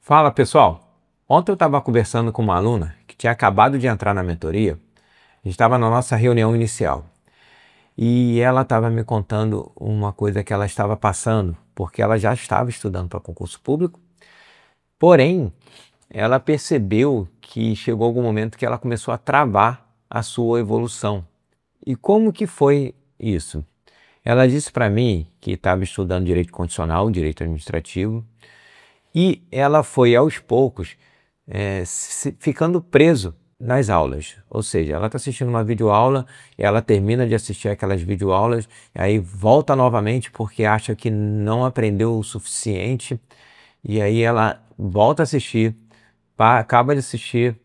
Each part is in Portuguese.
Fala pessoal, ontem eu estava conversando com uma aluna que tinha acabado de entrar na mentoria. A gente estava na nossa reunião inicial e ela estava me contando uma coisa que ela estava passando, porque ela já estava estudando para concurso público, porém ela percebeu que chegou algum momento que ela começou a travar a sua evolução. E como que foi isso? Ela disse para mim que estava estudando direito constitucional, direito administrativo, e ela foi aos poucos ficando preso nas aulas. Ou seja, ela está assistindo uma videoaula, ela termina de assistir aquelas videoaulas, aí volta novamente porque acha que não aprendeu o suficiente, e aí ela volta a assistir, acaba de assistir,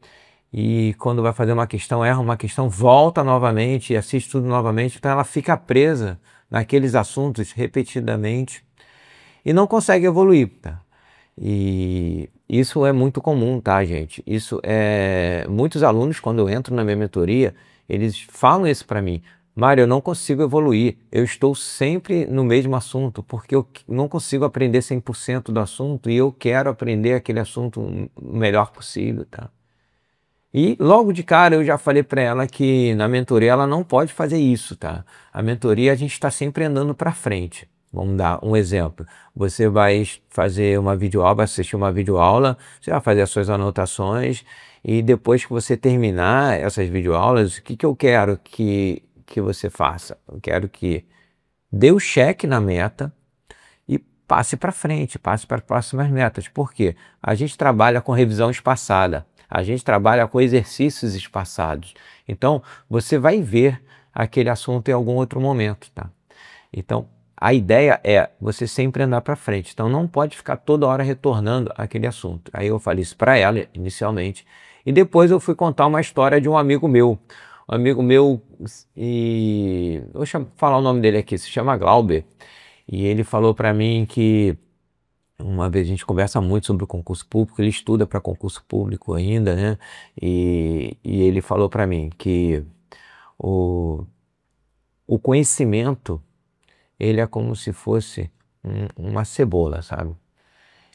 e quando vai fazer uma questão, erra uma questão, volta novamente e assiste tudo novamente. Então ela fica presa naqueles assuntos repetidamente e não consegue evoluir, tá? E isso é muito comum, tá, gente? Isso é muitos alunos, quando eu entro na minha mentoria, eles falam isso para mim: Mário, eu não consigo evoluir, eu estou sempre no mesmo assunto, porque eu não consigo aprender 100% do assunto e eu quero aprender aquele assunto o melhor possível, tá? E logo de cara eu já falei para ela que na mentoria ela não pode fazer isso, tá? A mentoria a gente está sempre andando para frente. Vamos dar um exemplo. Você vai fazer uma videoaula, vai assistir uma videoaula, você vai fazer as suas anotações e depois que você terminar essas videoaulas, o que eu quero que você faça? Eu quero que dê o check na meta e passe para frente, passe para as próximas metas. Por quê? A gente trabalha com revisão espaçada, a gente trabalha com exercícios espaçados. Então, você vai ver aquele assunto em algum outro momento, tá? Então, a ideia é você sempre andar para frente. Então, não pode ficar toda hora retornando àquele assunto. Aí eu falei isso para ela inicialmente. E depois eu fui contar uma história de um amigo meu. Um amigo meu, e vou falar o nome dele aqui, se chama Glauber. E ele falou para mim que uma vez a gente conversa muito sobre o concurso público, ele estuda para concurso público ainda, né? E ele falou para mim que o, o conhecimento, ele é como se fosse uma cebola, sabe?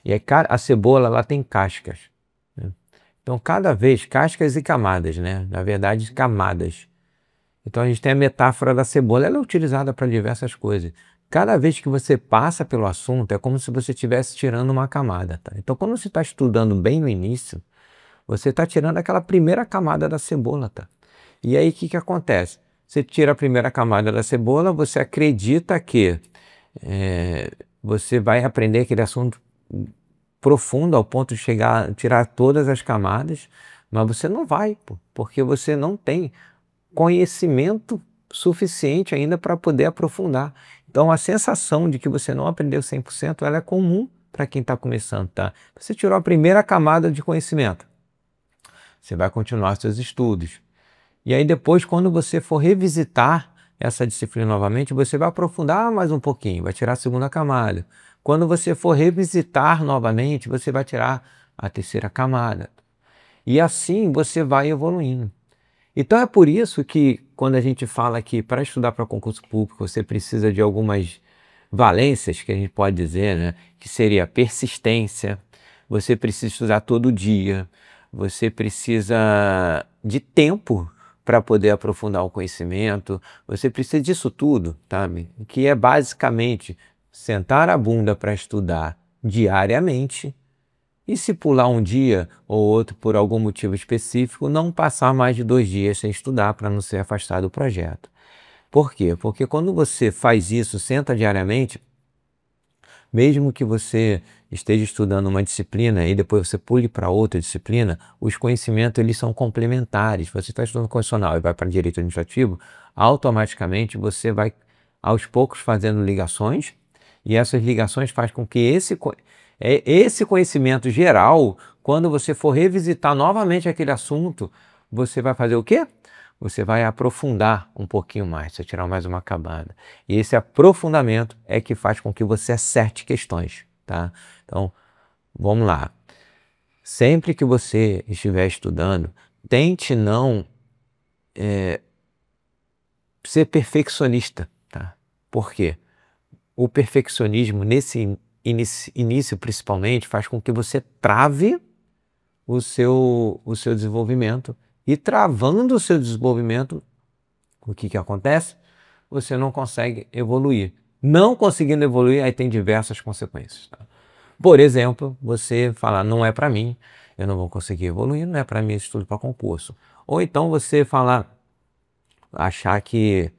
E aí, a cebola, ela tem cascas, né? Então, cada vez, cascas e camadas, né? Na verdade, camadas. Então a gente tem a metáfora da cebola, ela é utilizada para diversas coisas. Cada vez que você passa pelo assunto, é como se você estivesse tirando uma camada, tá? Então quando você está estudando bem no início, você está tirando aquela primeira camada da cebola, tá? E aí o que acontece? Você tira a primeira camada da cebola, você acredita que você vai aprender aquele assunto profundo ao ponto de chegar, tirar todas as camadas, mas você não vai, porque você não tem conhecimento suficiente ainda para poder aprofundar. Então a sensação de que você não aprendeu 100%, ela é comum para quem está começando, tá? Você tirou a primeira camada de conhecimento, você vai continuar seus estudos. E aí depois, quando você for revisitar essa disciplina novamente, você vai aprofundar mais um pouquinho, vai tirar a segunda camada. Quando você for revisitar novamente, você vai tirar a terceira camada. E assim você vai evoluindo. Então é por isso que quando a gente fala que para estudar para concurso público você precisa de algumas valências, que a gente pode dizer, né? Que seria persistência, você precisa estudar todo dia, você precisa de tempo para poder aprofundar o conhecimento, você precisa disso tudo, tá? Que é basicamente sentar a bunda para estudar diariamente. E se pular um dia ou outro por algum motivo específico, não passar mais de 2 dias sem estudar para não ser afastado do projeto. Por quê? Porque quando você faz isso, senta diariamente, mesmo que você esteja estudando uma disciplina e depois você pule para outra disciplina, os conhecimentos eles são complementares. Você está estudando constitucional e vai para direito administrativo, automaticamente você vai aos poucos fazendo ligações e essas ligações fazem com que esse conhecimento geral, quando você for revisitar novamente aquele assunto, você vai fazer o quê? Você vai aprofundar um pouquinho mais, você tirar mais uma camada. E esse aprofundamento é que faz com que você acerte questões, tá? Então, vamos lá. Sempre que você estiver estudando, tente não ser perfeccionista, tá? Por quê? O perfeccionismo, início principalmente, faz com que você trave o seu desenvolvimento. E travando o seu desenvolvimento, o que acontece? Você não consegue evoluir. Não conseguindo evoluir, aí tem diversas consequências. Tá? Por exemplo, você falar, não é para mim, eu não vou conseguir evoluir, não é para mim esse estudo para concurso. Ou então você falar, achar que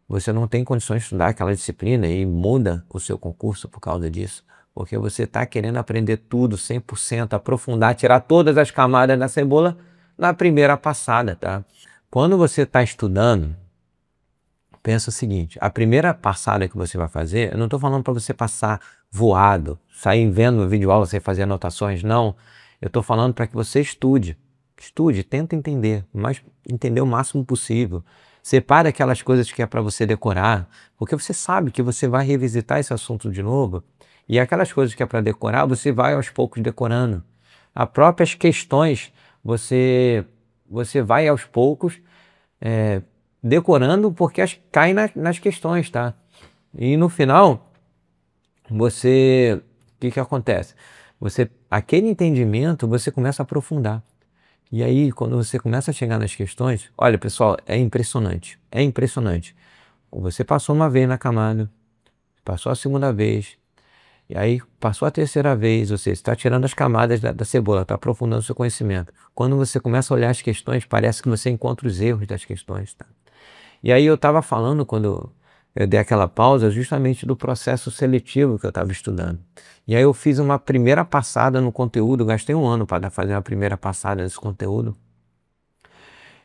você não tem condições de estudar aquela disciplina e muda o seu concurso por causa disso. Porque você está querendo aprender tudo 100%, aprofundar, tirar todas as camadas da cebola na primeira passada, tá? Quando você está estudando, pensa o seguinte, a primeira passada que você vai fazer, eu não estou falando para você passar voado, sair vendo vídeo aula sem fazer anotações, não. Eu estou falando para que você estude. Estude, tenta entender, mas entender o máximo possível. Separe aquelas coisas que é para você decorar, porque você sabe que você vai revisitar esse assunto de novo, e aquelas coisas que é para decorar, você vai aos poucos decorando. As próprias questões, você vai aos poucos decorando, porque cai nas questões, tá? E no final, o que acontece? Aquele entendimento, você começa a aprofundar. E aí, quando você começa a chegar nas questões, olha, pessoal, é impressionante. É impressionante. Você passou uma vez na camada, passou a segunda vez, e aí passou a terceira vez, ou seja, você está tirando as camadas da cebola, está aprofundando o seu conhecimento. Quando você começa a olhar as questões, parece que você encontra os erros das questões, tá? E aí eu estava falando, quando eu dei aquela pausa, justamente do processo seletivo que eu estava estudando. E aí eu fiz uma primeira passada no conteúdo, gastei um ano para fazer uma primeira passada nesse conteúdo.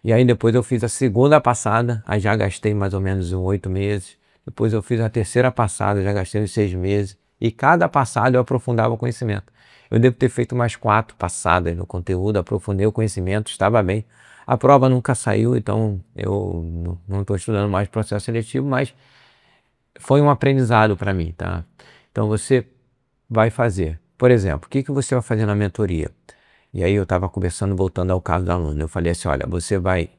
E aí depois eu fiz a segunda passada, aí já gastei mais ou menos 8 meses. Depois eu fiz a terceira passada, já gastei uns 6 meses. E cada passada eu aprofundava o conhecimento. Eu devo ter feito mais 4 passadas no conteúdo, aprofundei o conhecimento, estava bem. A prova nunca saiu, então eu não estou estudando mais processo seletivo, mas foi um aprendizado para mim, tá? Então você vai fazer, por exemplo, o que você vai fazer na mentoria? E aí eu estava conversando, voltando ao caso da aluna, eu falei assim, olha, você vai,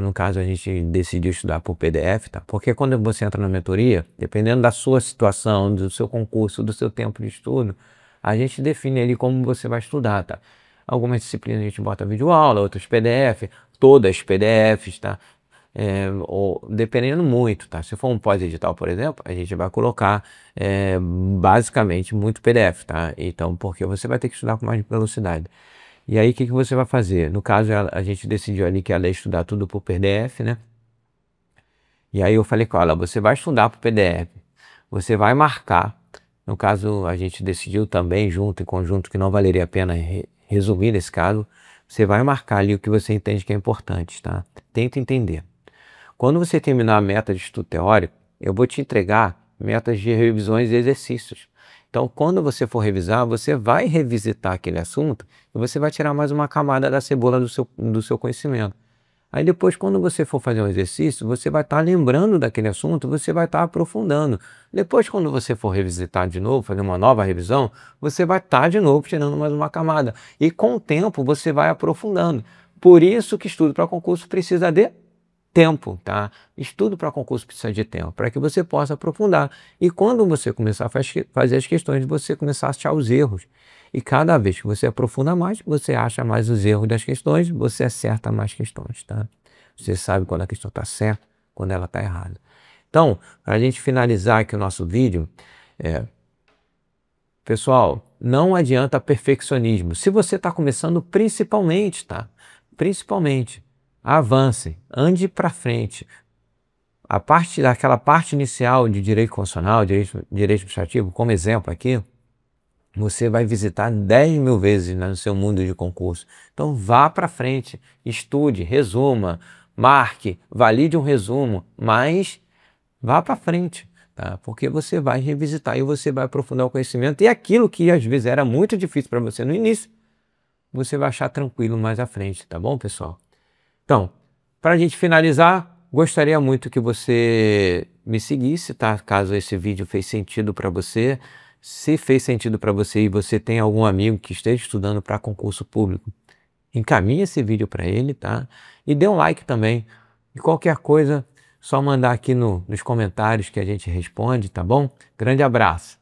no caso a gente decidiu estudar por PDF, tá? Porque quando você entra na mentoria, dependendo da sua situação, do seu concurso, do seu tempo de estudo, a gente define ali como você vai estudar, tá? Algumas disciplinas a gente bota videoaula, outras PDF, todas PDFs, tá? Ou, dependendo muito, tá? Se for um pós-edital, por exemplo, a gente vai colocar basicamente muito PDF, tá? Então, porque você vai ter que estudar com mais velocidade. E aí, o que você vai fazer? No caso, a gente decidiu ali que ela ia estudar tudo por PDF, né? E aí eu falei com ela, você vai estudar por PDF, você vai marcar. No caso, a gente decidiu também, junto, em conjunto, que não valeria a pena resumir nesse caso. Você vai marcar ali o que você entende que é importante, tá? Tenta entender. Quando você terminar a meta de estudo teórico, eu vou te entregar metas de revisões e exercícios. Então, quando você for revisar, você vai revisitar aquele assunto e você vai tirar mais uma camada da cebola do seu conhecimento. Aí depois, quando você for fazer um exercício, você vai estar lembrando daquele assunto, você vai estar aprofundando. Depois, quando você for revisitar de novo, fazer uma nova revisão, você vai estar de novo tirando mais uma camada. E com o tempo, você vai aprofundando. Por isso que estudo para concurso precisa de tempo, tá? Estudo para concurso precisa de tempo, para que você possa aprofundar. E quando você começar a fazer as questões, você começar a achar os erros. E cada vez que você aprofunda mais, você acha mais os erros das questões, você acerta mais questões, tá? Você sabe quando a questão está certa, quando ela está errada. Então, para a gente finalizar aqui o nosso vídeo, pessoal, não adianta perfeccionismo. Se você está começando, principalmente, tá? Principalmente, avance, ande para frente. Daquela parte inicial de direito constitucional, direito administrativo, como exemplo aqui, você vai visitar 10 mil vezes no seu mundo de concurso. Então vá para frente, estude, resuma, marque, valide um resumo, mas vá para frente, tá? Porque você vai revisitar e você vai aprofundar o conhecimento. E aquilo que às vezes era muito difícil para você no início, você vai achar tranquilo mais à frente, tá bom, pessoal? Então, para a gente finalizar, gostaria muito que você me seguisse, tá? Caso esse vídeo fez sentido para você. Se fez sentido para você e você tem algum amigo que esteja estudando para concurso público, encaminhe esse vídeo para ele, tá? E dê um like também. E qualquer coisa, só mandar aqui nos comentários que a gente responde, tá bom? Grande abraço!